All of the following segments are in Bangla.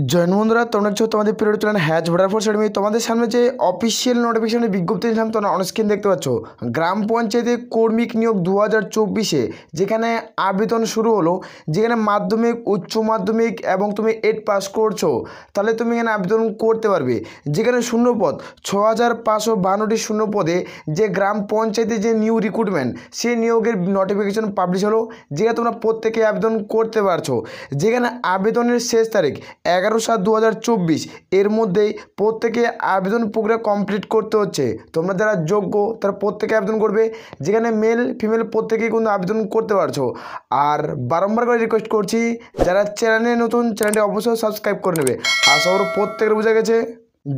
জয়েন বন্ধুরা, তোমরা হচ্ছে তোমাদের পিরিয়ড চ্যানেল হ্যাচ ভোডারফোর একাডেমি। তোমাদের সামনে যে অফিসিয়াল নোটিফিকেশনের বিজ্ঞপ্তি দিলাম তোমরা অনস্ক্রিন দেখতে পাচ্ছ। গ্রাম পঞ্চায়েতে কর্মিক নিয়োগ 2024-এ যেখানে আবেদন শুরু হলো, যেখানে মাধ্যমিক, উচ্চ মাধ্যমিক এবং তুমি 8 পাস করছো, তাহলে তুমি এখানে আবেদন করতে পারবে। যেখানে শূন্যপদ 6552টি শূন্যপদে যে গ্রাম পঞ্চায়েতে যে নিউ রিক্রুটমেন্ট, সেই নিয়োগের নোটিফিকেশন পাবলিশ হলো, যেখানে তোমরা প্রত্যেকে আবেদন করতে পারছো। যেখানে আবেদনের শেষ তারিখ 11/7/2024, এর মধ্যেই প্রত্যেকে আবেদন প্রক্রিয়া কমপ্লিট করতে হচ্ছে। তোমরা যারা যোগ্য তারা প্রত্যেকে আবেদন করবে। যেখানে মেল ফিমেল প্রত্যেকেই কিন্তু আবেদন করতে পারছো। আর বারংবার করে রিকোয়েস্ট করছি, যারা চ্যানেলে নতুন, চ্যানেলটি অবশ্যই সাবস্ক্রাইব করে নেবে। আশা করি প্রত্যেকের বোঝা গেছে।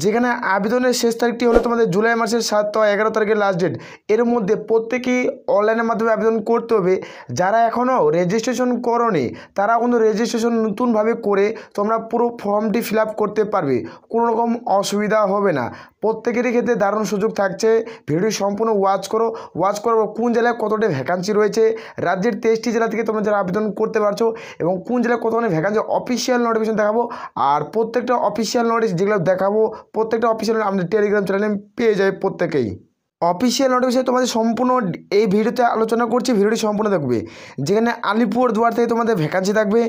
যেখানে আবেদনের শেষ তারিখটি হলো তোমাদের জুলাই মাসের 7 ও 11 তারিখের লাস্ট ডেট। এর মধ্যে প্রত্যেকেই অনলাইনের মাধ্যমে আবেদন করতে হবে। যারা এখনও রেজিস্ট্রেশন করোনি তারা কিন্তু রেজিস্ট্রেশন নতুনভাবে করে তোমরা পুরো ফর্মটি ফিল আপ করতে পারবে, কোনো রকম অসুবিধা হবে না। প্রত্যেকেরই ক্ষেত্রে দারুণ সুযোগ থাকছে। ভিডিওটি সম্পূর্ণ ওয়াচ করো কোন জেলায় কতটা ভ্যাকান্সি রয়েছে, রাজ্যের 23টি জেলা থেকে তোমরা যারা আবেদন করতে পারছো, এবং কোন জেলায় কতখানি ভ্যাকান্সি অফিসিয়াল নোটিফিকেশন দেখাবো। আর প্রত্যেকটা অফিসিয়াল নোটিশ যেগুলো দেখাবো, প্রত্যেকটা অফিসিয়াল আমাদের টেলিগ্রাম চ্যানেলে পেয়ে যায় প্রত্যেকেই। অফিসিয়াল নোটিফিকেশন তোমাদের সম্পূর্ণ এই ভিডিওতে আলোচনা করছি, ভিডিওটি সম্পূর্ণ দেখবে। যেখানে আলিপুরদুয়ার থেকে তোমাদের ভ্যাকান্সি থাকবে,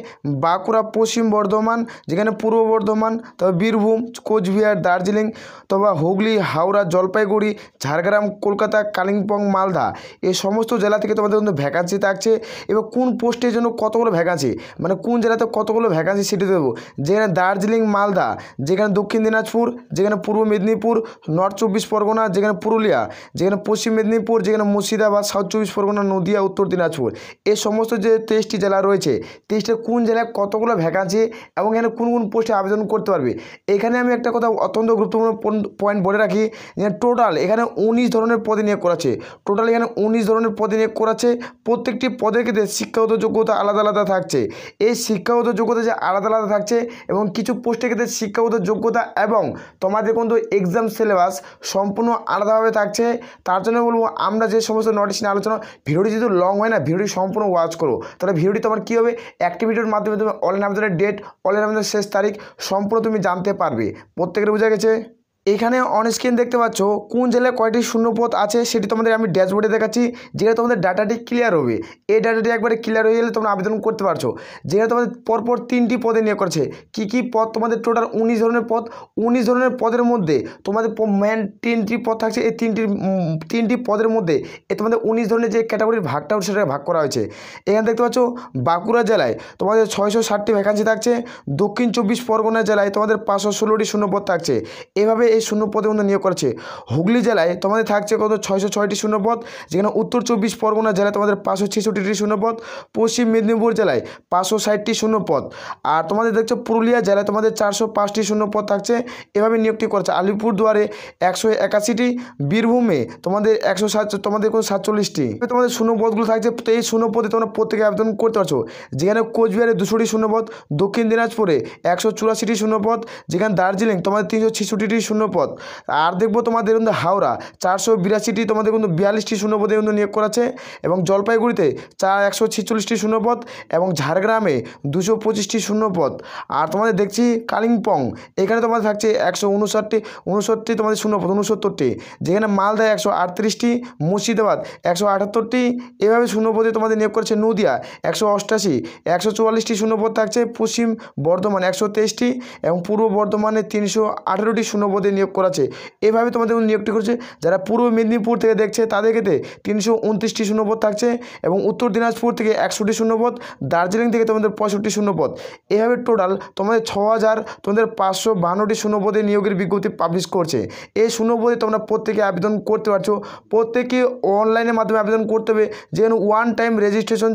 বাঁকুড়া, পশ্চিম বর্ধমান, যেখানে পূর্ব বর্ধমান, তবে বীরভূম, কোচবিহার, দার্জিলিং, তবে হুগলি, হাওড়া, জলপাইগুড়ি, ঝাড়গ্রাম, কলকাতা, কালিম্পং, মালদা, এই সমস্ত জেলা থেকে তোমাদের কিন্তু ভ্যাকান্সি থাকছে। এবার কোন পোস্টের জন্য কতগুলো ভ্যাকান্সি, মানে কোন জেলাতে কতগুলো ভ্যাকান্সি সেটি দেবো। যেখানে দার্জিলিং, মালদা, যেখানে দক্ষিণ দিনাজপুর, যেখানে পূর্ব মেদিনীপুর, নর্থ 24 পরগনা, যেখানে পুরুলিয়া, যেখানে পশ্চিম মেদিনীপুর, যেখানে মুর্শিদাবাদ, সাউথ 24 পরগনা, নদিয়া, উত্তর দিনাজপুর, এই সমস্ত যে 23টি জেলা রয়েছে, 23টা কোন জেলায় কতগুলো ভ্যাকান্সি এবং এখানে কোন কোন পোস্টে আবেদন করতে পারবে। এখানে আমি একটা কথা অত্যন্ত গুরুত্বপূর্ণ পয়েন্ট বলে রাখি, যে টোটাল এখানে 19 ধরনের পদে নিয়োগ করাচ্ছে। টোটাল এখানে 19 ধরনের পদে নিয়োগ করাচ্ছে। প্রত্যেকটি পদের ক্ষেত্রে শিক্ষাগত যোগ্যতা আলাদা আলাদা থাকছে। এই শিক্ষাগত যোগ্যতা যে আলাদা আলাদা থাকছে, এবং কিছু পোস্টের ক্ষেত্রে শিক্ষাগত যোগ্যতা এবং তোমাদের কিন্তু এক্সাম সিলেবাস সম্পূর্ণ আলাদাভাবে থাকছে। তার জন্য বলবো, আমরা যে সমস্ত নোটিশ নিয়ে আলোচনা, ভিডিওটি যদি লং হয় না, ভিডিওটি সম্পূর্ণ ওয়াচ করো, তাহলে ভিডিওটি তোমার কী হবে, অ্যাক্টিভিটির মাধ্যমে তুমি অনলাইন আবেদনের ডেট, অনলাইন আবেদনের শেষ তারিখ সম্পূর্ণ তুমি জানতে পারবে। প্রত্যেকের বোঝা গেছে। এখানে অনস্ক্রিন দেখতে পাচ্ছ কোন জেলায় কয়টি শূন্যপদ আছে, সেটি তোমাদের আমি ড্যাশবোর্ডে দেখাচ্ছি। যেখানে তোমাদের ডাটাটি ক্লিয়ার হবে, এই ডাটাটি একবারে ক্লিয়ার হয়ে গেলে তোমরা আবেদন করতে পারছো। যেখানে তোমাদের পরপর 3টি পদে নিয়োগ করছে। কী কী পদ, তোমাদের টোটাল 19 ধরনের পদ। 19 ধরনের পদের মধ্যে তোমাদের মেন 3টি পদ থাকছে। এই তিনটি পদের মধ্যে তোমাদের 19 ধরনের যে ক্যাটাগরির ভাগটা সেটা ভাগ করা হয়েছে। এখানে দেখতে পাচ্ছ বাঁকুড়া জেলায় তোমাদের 660টি ভ্যাকান্সি থাকছে। দক্ষিণ 24 পরগনা জেলায় তোমাদের 516টি শূন্যপদ থাকছে। এভাবে এই শূন্যপদে কিন্তু নিয়োগ করেছে। হুগলি জেলায় তোমাদের থাকছে কত, 606টি শূন্যপদ। যেখানে উত্তর 24 পরগনা জেলায় তোমাদের 566টি শূন্যপদ। পশ্চিম মেদিনীপুর জেলায় 560টি শূন্যপদ। আর তোমাদের দেখছো পুরুলিয়া জেলায় তোমাদের 405টি শূন্যপদ থাকছে। এভাবে নিয়োগটি করছে। আলিপুরদুয়ারে 181টি, বীরভূমে তোমাদের 147টি তোমাদের শূন্যপদগুলো থাকছে। তো এই শূন্যপদে তোমরা প্রত্যেকে আবেদন করতে পারছো। যেখানে কোচবিহারে 200টি শূন্যপদ, দক্ষিণ দিনাজপুরে 184টি শূন্যপদ, যেখানে দার্জিলিং তোমাদের 366টি শূন্যপদ। আর দেখবো তোমাদের কিন্তু হাওড়া 482টি, তোমাদের কিন্তু 42টি শূন্যপদে কিন্তু নিয়োগ করাচ্ছে। এবং জলপাইগুড়িতে 146টি শূন্যপদ, এবং ঝাড়গ্রামে 225টি শূন্যপদ। আর তোমাদের দেখছি কালিম্পং, এখানে তোমাদের থাকছে 159টি তোমাদের শূন্যপদ, 69টি। যেখানে মালদায় 138টি, মুর্শিদাবাদ 178টি। এভাবে শূন্যপদে তোমাদের নিয়োগ করেছে। নদিয়া 188, 144টি শূন্যপদ থাকছে। পশ্চিম বর্ধমান 123টি, এবং পূর্ব বর্ধমানে 318টি শূন্যপদে নিয়োগ করাছে। এভাবে তোমাদের নিয়োগটি করছে। যারা পূর্ব মেদিনীপুর থেকে দেখছে তাদের ক্ষেত্রে 329টি শূন্যপদ থাকছে, এবং উত্তর দিনাজপুর থেকে 100টি শূন্যপদ, দার্জিলিং থেকে তোমাদের 65টি শূন্যপদ। এভাবে টোটাল তোমাদের 6552টি শূন্যপদে নিয়োগের বিজ্ঞপ্তি পাবলিশ করছে। এই শূন্যপদে তোমরা প্রত্যেকে আবেদন করতে পারছো। প্রত্যেকে অনলাইনের মাধ্যমে আবেদন করতে হবে। যেখানে ওয়ান টাইম রেজিস্ট্রেশন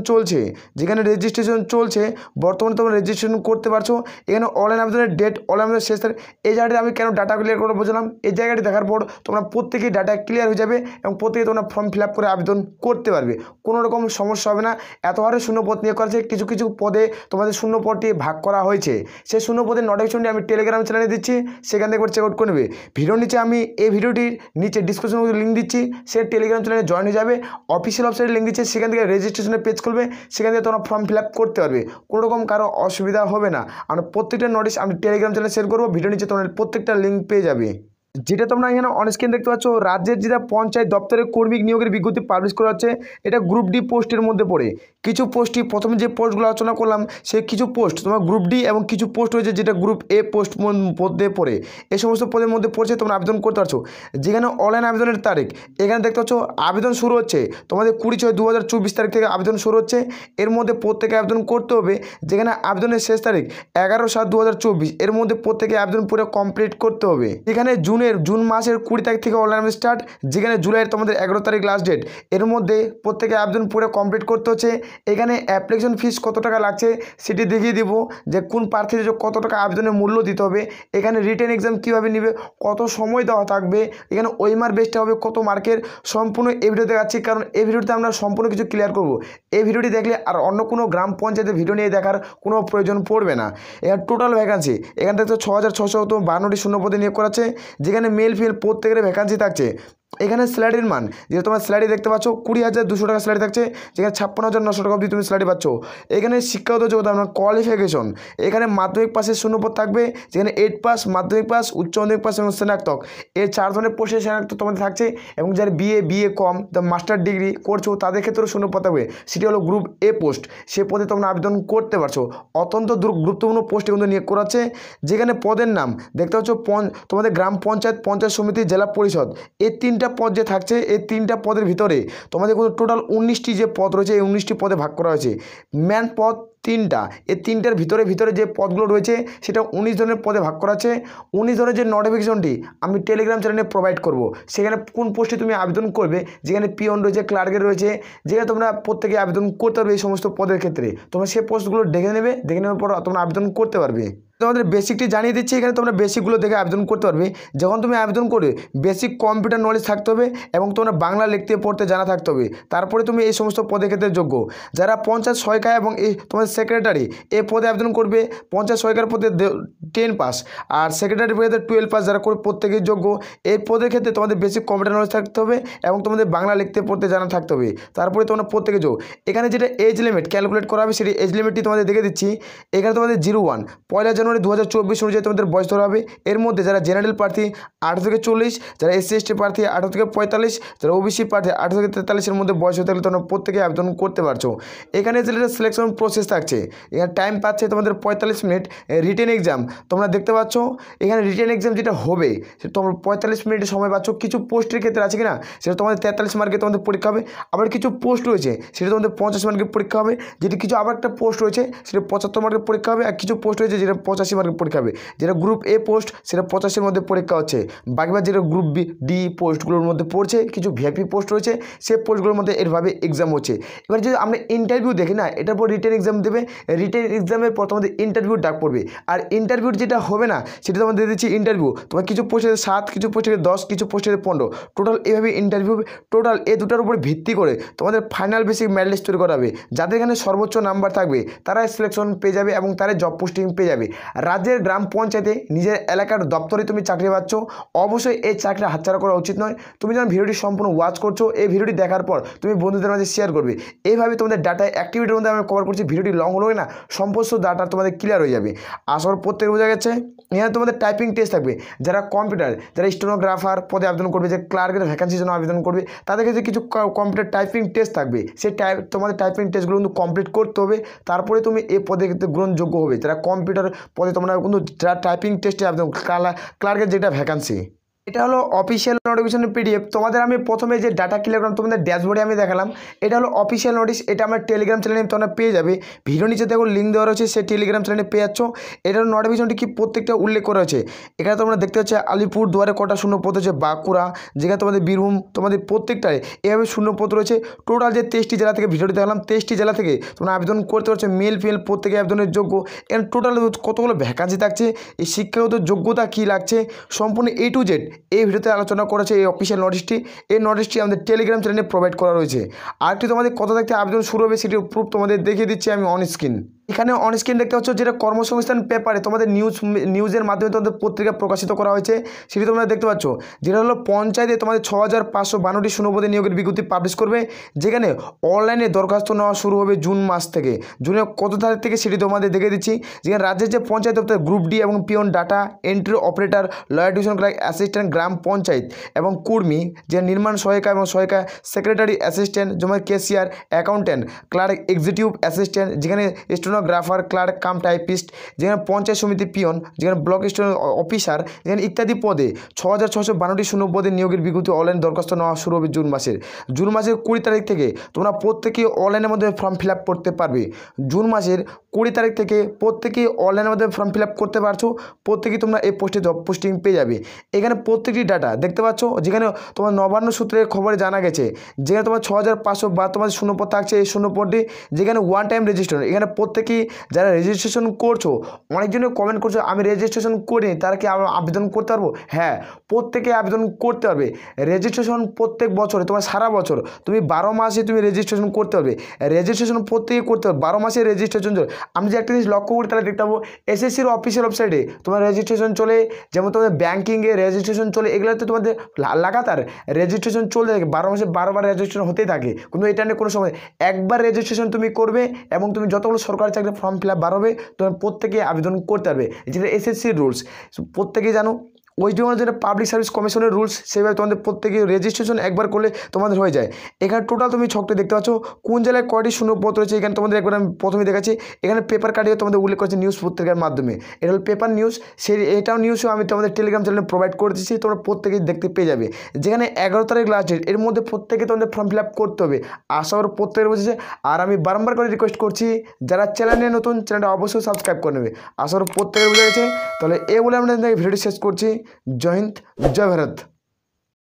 চলছে, বর্তমানে তোমরা রেজিস্ট্রেশন করতে পারছো। এখানে অনলাইন আবেদনের ডেট, অনলাইন আবেদনের শেষ তারিখ, এই জায়গাটা আমি কেন ডাটা ক্লিয়ার করে বোঝালাম। এই জায়গাটি দেখার পর তোমরা প্রত্যেকেই ডাটা ক্লিয়ার হয়ে যাবে এবং প্রত্যেকে তোমরা ফর্ম ফিল আপ করে আবেদন করতে পারবে, কোনো রকম সমস্যা হবে না। এত হারে শূন্য পদ নিয়োগ করা আছে, কিছু কিছু পদে তোমাদের শূন্য পদটি ভাগ করা হয়েছে। সেই শূন্য পদের নোটিফিকেশনটি আমি টেলিগ্রাম চ্যানেলে দিচ্ছি, সেখান থেকে একবার চেক আউট করে নেবে। ভিডিওর নিচে আমি এই ভিডিওটির নিচে ডিসক্রিপশন লিঙ্ক দিচ্ছি, সে টেলিগ্রাম চ্যানেলে জয়েন হয়ে যাবে। অফিসিয়াল ওয়েবসাইটে লিঙ্ক দিচ্ছে, সেখান থেকে রেজিস্ট্রেশনের পেজ খুলবে, সেখান থেকে তোমরা ফর্ম ফিল আপ করতে পারবে, কোনো রকম কারো অসুবিধা হবে না। আমরা প্রত্যেকটা নোটিশ আমি টেলিগ্রাম চ্যানেলে শেয়ার করবো, ভিডিও নিচে তোমরা প্রত্যেকটা লিঙ্ক পেয়ে যাবে। যেটা তোমরা এখানে অন স্ক্রিন দেখতে পাচ্ছ, রাজ্যের যেটা পঞ্চায়েত দপ্তরে কর্মী নিয়োগের বিজ্ঞপ্তি পাবলিশ করা হচ্ছে, এটা গ্রুপ ডি পোস্টের মধ্যে পড়ে। কিছু পোস্টই প্রথমে যে পোস্টগুলো আলোচনা করলাম, সেই কিছু পোস্ট তোমার গ্রুপ ডি এবং কিছু পোস্ট হয়েছে যেটা গ্রুপ এ পোস্ট মধ্যে পড়ে। এই সমস্ত পদের মধ্যে পড়ছে, তোমরা আবেদন করতে পারছো। যেখানে অনলাইন আবেদনের তারিখ এখানে দেখতে পাচ্ছ, আবেদন শুরু হচ্ছে তোমাদের 20/6/2024 তারিখ থেকে আবেদন শুরু হচ্ছে। এর মধ্যে প্রত্যেকে আবেদন করতে হবে। যেখানে আবেদনের শেষ তারিখ 11/7/2024, এর মধ্যে প্রত্যেকে আবেদন পুরো কমপ্লিট করতে হবে। এখানে জুন মাসের 20 তারিখ থেকে অনলাইন স্টার্ট, যেখানে জুলাইয়ের তোমাদের 11 তারিখ লাস্ট ডেট। এর মধ্যে প্রত্যেকে আবেদন পুরো কমপ্লিট করতে হচ্ছে। এখানে অ্যাপ্লিকেশন ফিস কত টাকা লাগছে সেটি দেখিয়ে দিব, যে কোন প্রার্থীদের কত টাকা আবেদনের মূল্য দিতে হবে। এখানে রিটেন এক্সাম কীভাবে নেবে, কত সময় দেওয়া থাকবে, এখানে ওইমার বেসটা হবে কত মার্কের, সম্পূর্ণ এই ভিডিও দেখাচ্ছি। কারণ এই ভিডিওতে আমরা সম্পূর্ণ কিছু ক্লিয়ার করব। এই ভিডিওটি দেখলে আর অন্য কোনো গ্রাম পঞ্চায়েতের ভিডিও নিয়ে দেখার কোনো প্রয়োজন পড়বে না। এখানে টোটাল ভ্যাকান্সি এখানে দেখতে 6,652টি শূন্যপদে নিয়োগ করা আছে, যেখানে মেল ফিমেল প্রত্যেকের ভ্যাকান্সি থাকছে। এখানে স্যালারির মান যে তোমার স্যালারি দেখতে পাচ্ছ 20,200 টাকা স্যালারি থাকছে, যেখানে 56,900 টাকা অবধি তুমি স্যালারি পাচ্ছ। এখানে শিক্ষাগত যোগ্যতা মানে কোয়ালিফিকেশন, এখানে মাধ্যমিক পাশের শূন্যপদ থাকবে, যেখানে 8 পাস, মাধ্যমিক পাস, উচ্চ মাধ্যমিক পাস এবং স্নাতক, এই 4 ধরনের পোস্টে স্নাতক তোমাদের থাকছে। এবং যারা বিএ কম মাস্টার ডিগ্রি করছো তাদের ক্ষেত্রেও শূন্যপদ থাকবে, সেটি হলো গ্রুপ এ পোস্ট। সে পদে তোমরা আবেদন করতে পারছো। অত্যন্ত গুরুত্বপূর্ণ পোস্টে কিন্তু নিয়োগ করাচ্ছে। যেখানে পদের নাম দেখতে পাচ্ছ, তোমাদের গ্রাম পঞ্চায়েত, পঞ্চায়েত সমিতি, জেলা পরিষদ, এই 3টা পদ যে থাকছে, এই 3টা পদের ভিতরে তোমাদের কিন্তু টোটাল 19টি যে পদ রয়েছে, এই 19টি পদে ভাগ করা হয়েছে। ম্যান পদ 3টা, এই 3টার ভিতরে যে পদগুলো রয়েছে সেটা 19 ধরনের পদে ভাগ করা আছে। 19 ধরনের যে নোটিফিকেশনটি আমি টেলিগ্রাম চ্যানেলে প্রোভাইড করব, সেখানে কোন পোস্টে তুমি আবেদন করবে, যেখানে পিয়ন রয়েছে, ক্লার্কের রয়েছে, যেখানে তোমরা প্রত্যেকে আবেদন করতে পারবে। এই সমস্ত পদের ক্ষেত্রে তোমরা সেই পোস্টগুলো দেখে নেওয়ার পর তোমরা আবেদন করতে পারবে। তোমাদের বেসিকটি জানিয়ে দিচ্ছি, এখানে তোমরা বেসিকগুলো দেখে আবেদন করতে পারবে। যখন তুমি আবেদন করবে বেসিক কম্পিউটার নলেজ থাকতে হবে এবং তোমরা বাংলা লিখতে পড়তে জানা থাকতে হবে, তারপরে তুমি এই সমস্ত পদের ক্ষেত্রে যোগ্য। যারা পঞ্চায়েত সহায়িকা এবং এই তোমাদের সেক্রেটারি এই পদে আবেদন করবে, পঞ্চায়েত সহায়িকার পদে 10 পাস আর সেক্রেটারি পদে 12 পাস যারা করবে প্রত্যেকেই যোগ্য। এই পদের ক্ষেত্রে তোমাদের বেসিক কম্পিউটার নলেজ থাকতে হবে এবং তোমাদের বাংলা লিখতে পড়তে জানা থাকতে হবে, তারপরে তোমরা প্রত্যেকে যোগ্য। এখানে যেটা এজ লিমিট ক্যালকুলেট করা হবে, সেটি এজ লিমিটটি তোমাদের দেখে দিচ্ছি। এখানে তোমাদের 01 পয়লা জানুয়ারি 2024 অনুযায়ী তোমাদের বয়স ধরা হবে। এর মধ্যে যারা জেনারেল প্রার্থী 18 থেকে 40, যারা SC/ST প্রার্থী 18 থেকে 45, যারা OBC প্রার্থী 18 থেকে 43-এর মধ্যে বয়স হতে গেলে তোমরা প্রত্যেকে আবেদন করতে পারছো। এখানে যেটা সিলেকশন প্রসেস থাকছে, এখানে টাইম পাচ্ছে তোমাদের 45 মিনিট। রিটেন এক্সাম তোমরা দেখতে পাচ্ছ, এখানে রিটেন এক্সাম যেটা হবে সেটা তোমরা 45 মিনিটের সময় পাচ্ছ। কিছু পোস্টের ক্ষেত্রে আছে কিনা, সেটা তোমাদের 43 মার্কে তোমাদের পরীক্ষা হবে। আবার কিছু পোস্ট রয়েছে সেটা তোমাদের 50 মার্কের পরীক্ষা হবে। যেটি কিছু আবার একটা পোস্ট রয়েছে সেটা 75 মার্কের পরীক্ষা হবে। আর কিছু পোস্ট রয়েছে যেটা 85 মার্কের পরীক্ষা হবে। যেটা গ্রুপ এ পোস্ট সেটা 85-এর মধ্যে পরীক্ষা হচ্ছে। বাকিবার যেটা গ্রুপ ডি পোস্টগুলোর মধ্যে পড়ছে, কিছু ভিআইপি পোস্ট রয়েছে, সেই পোস্টগুলোর মধ্যে এরভাবে এক্সাম হচ্ছে। এবার যদি আমরা ইন্টারভিউ দেখি না, এটার পর রিটেন এক্সাম দেবে। রিটেন এক্সামের পর তোমাদের ইন্টারভিউ ডাক পড়বে। আর ইন্টারভিউ যেটা হবে না সেটা তোমাদের দিয়ে দিচ্ছি ইন্টারভিউ। তোমার কিছু পোস্টে 7, কিছু পোস্টে 10, কিছু পোস্টে 15, টোটাল এভাবে ইন্টারভিউ। টোটাল এই দুটার উপরে ভিত্তি করে তোমাদের ফাইনাল বেসিক মেরিট লিস্ট তৈরি করা হবে। যাদের এখানে সর্বোচ্চ নাম্বার থাকবে তারাই সিলেকশন পেয়ে যাবে এবং তারাই জব পোস্টিং পেয়ে যাবে। রাজ্যের গ্রাম পঞ্চায়েতে নিজের এলাকার দপ্তরে তুমি চাকরি পাচ্ছ, অবশ্যই এই চাকরি হাতছাড়া করা উচিত নয়। তুমি যখন ভিডিওটি সম্পূর্ণ ওয়াচ করছো, এই ভিডিওটি দেখার পর তুমি বন্ধুদের মাঝে শেয়ার করবে। এইভাবে তোমাদের ডাটা অ্যাক্টিভিটির মধ্যে আমি কভার করছি। ভিডিওটি লং হলো না, সমস্ত ডাটা তোমাদের ক্লিয়ার হয়ে যাবে। আসল প্রত্যেক বোঝা গেছে। এখানে তোমাদের টাইপিং টেস্ট থাকবে। যারা কম্পিউটার, যারা স্টেনোগ্রাফার পদে আবেদন করবে, যে ক্লার্কের ভ্যাকান্সির জন্য আবেদন করবে, তাদের কাছে কিছু কম্পিউটার টাইপিং টেস্ট থাকবে। সেই তোমাদের টাইপিং টেস্টগুলো কিন্তু কমপ্লিট করতে হবে, তারপরে তুমি এই পদে গ্রহণযোগ্য হবে। যারা কম্পিউটার পদে তোমরা কিন্তু যারা টাইপিং টেস্টে আবেদন, ক্লার্কের যেটা ভ্যাকান্সি, এটা হলো অফিসিয়াল নোটিফিকেশনের পিডিএফ। তোমাদের আমি প্রথমে যে ডাটা ক্লিয়ার করলাম তোমাদের ড্যাশবোর্ডে আমি দেখালাম, এটা হলো অফিসিয়াল নোটিশ। এটা আমার টেলিগ্রাম চ্যানেলে তোমরা পেয়ে যাবে, ভিডিও নিচে দেখো লিঙ্ক দেওয়া রয়েছে, সেই টেলিগ্রাম চ্যানেলে পেয়ে যাচ্ছ। এটার নোটিফিকেশনটি কি প্রত্যেকটা উল্লেখ করা হয়েছে। এখানে তোমরা দেখতে পাচ্ছ আলিপুর দুয়ারে কটা শূন্যপদ হচ্ছে, বাঁকুড়া, যেখানে তোমাদের বীরভূম, তোমাদের প্রত্যেকটাই এভাবে শূন্যপদ রয়েছে। টোটাল যে 23টি জেলা থেকে ভিডিওটি দেখলাম, 23টি জেলা থেকে তোমরা আবেদন করতে পারছো, মেল ফিমেল প্রত্যেকে আবেদনের যোগ্য। এখানে টোটাল কতগুলো ভ্যাকান্সি থাকছে, এই শিক্ষাগত যোগ্যতা কী লাগছে, সম্পূর্ণ A to Z এই ভিডিওতে আলোচনা করেছে এই অফিসিয়াল নোটিশটি। এই নোটিশটি আমাদের টেলিগ্রাম চ্যানেলে প্রোভাইড করা রয়েছে। আরেকটি তোমাদের কত থাকতে আবেদন শুরু হবে সেটির প্রুফ তোমাদের দেখিয়ে দিচ্ছি আমি অন স্ক্রিন। এখানে অন স্ক্রিন দেখতে পাচ্ছ যেটা কর্মসংস্থান পেপারে তোমাদের নিউজের মাধ্যমে তোমাদের পত্রিকা প্রকাশিত করা হয়েছে, সেটি তোমরা দেখতে পাচ্ছ। যেটা হলো পঞ্চায়েতে তোমাদের 6552টি শূন্যপদে নিয়োগের বিজ্ঞপ্তি পাবলিশ করবে, যেখানে অনলাইনে দরখাস্ত নেওয়া শুরু হবে জুন মাস থেকে। জুনের কত তারিখ থেকে সেটি তোমাদের দেখে দিচ্ছি। যেখানে রাজ্যের যে পঞ্চায়েত দপ্তর গ্রুপ ডি এবং peon, data entry operator, lower division clerk, assistant গ্রাম পঞ্চায়েত এবং কর্মী, যে নির্মাণ সহায়িকা এবং সহায়িকা, সেক্রেটারি অ্যাসিস্ট্যান্ট, যেমন cashier, accountant, clerk, executive assistant, যেখানে স্টেনোগ্রাফার, ক্লার্ক কাম টাইপিস্ট, যেখানে পঞ্চায়েত সমিতি পিয়ন, যেখানে ব্লক স্টেশন অফিসার, যেখানে ইত্যাদি পদে 6652টি শূন্যপদে নিয়োগের বিজ্ঞপ্তি অনলাইন দরখাস্ত নেওয়া শুরু হবে জুন মাসের 20 তারিখ থেকে। তোমরা প্রত্যেকেই অনলাইনের মধ্যে ফর্ম ফিল আপ করতে পারবে। জুন মাসের 20 তারিখ থেকে প্রত্যেকেই অনলাইনের মধ্যে ফর্ম ফিল আপ করতে পারছো, প্রত্যেকেই তোমরা এই পোস্টে জব পোস্টিং পেয়ে যাবে। এখানে প্রত্যেকটি ডাটা দেখতে পাচ্ছ, যেখানে তোমার নবান্ন সূত্রের খবরে জানা গেছে, যেখানে তোমার 6500 বা তোমার শূন্যপদ থাকছে। এই শূন্যপদটি যেখানে ওয়ান টাইম রেজিস্ট্রেশন, এখানে প্রত্যেকেই যারা রেজিস্ট্রেশন করছো, অনেকজনে কমেন্ট করছো আমি রেজিস্ট্রেশন করিনি, তারা কি আবেদন করতে পারবো? হ্যাঁ, প্রত্যেকে আবেদন করতে পারবে। রেজিস্ট্রেশন প্রত্যেক বছরে তোমার সারা বছর তুমি 12 মাসে তুমি রেজিস্ট্রেশন করতে পারবে। রেজিস্ট্রেশন প্রত্যেকে করতে পারবে, 12 মাসে রেজিস্ট্রেশন চলে। আমি যে একটা জিনিস লক্ষ্য করি তাহলে দেখতে পাবো এসএসসির অফিসিয়াল ওয়েবসাইটে তোমার রেজিস্ট্রেশন চলে, যেমন তোমাদের ব্যাঙ্কিংয়ে রেজিস্ট্রেশন চলে, এগুলোতে তোমাদের লাগাতার রেজিস্ট্রেশন চলতে থাকে, 12 মাসে 12 বার রেজিস্ট্রেশন হতেই থাকে। কিন্তু এটা নিয়ে কোনো সময় একবার রেজিস্ট্রেশন তুমি করবে এবং তুমি যতগুলো সরকারি চাকরি ফর্ম ফিল আপ বার হবে তোমার প্রত্যেকে আবেদন করতে পারবে। যেটা এসএসসির রুলস প্রত্যেকেই জানো। ওয়েস্ট বেঙ্গল যেটা পাবলিক সার্ভিস কমিশনের রুলস, সেভাবে তোমাদের প্রত্যেকে রেজিস্ট্রেশন একবার করলে তোমাদের হয়ে যায়। এখানে টোটাল তুমি ছকটি দেখতে পাচ্ছ, কোন জেলায় কয়টি শূন্যপদ রয়েছে। এখানে তোমাদের একবার আমি প্রথমে দেখাচ্ছি, এখানে পেপার কাটিয়ে তোমাদের উল্লেখ করেছে নিউজ পত্রিকার মাধ্যমে। এটা হলো পেপার নিউজ, এটাও নিউজও আমি তোমাদের টেলিগ্রাম চ্যানেলে প্রোভাইড করে দিচ্ছি, তোমরা প্রত্যেকেই দেখতে পেয়ে যাবে। যেখানে 11 তারিখ লাস্ট ডেট, এর মধ্যে প্রত্যেকে তোমাদের ফর্ম ফিল আপ করতে হবে। আশা করি প্রত্যেকের বুঝেছে। আর আমি বারবার করে রিকোয়েস্ট করছি, যারা চ্যানেলে নতুন, চ্যানেলটা অবশ্যই সাবস্ক্রাইব করে নেবে। আশা করি প্রত্যেকের বুঝে গেছে। তাহলে এ বলে আমরা ভিডিওটি শেষ করছি। জয় হিন্দ, জয় ভারত।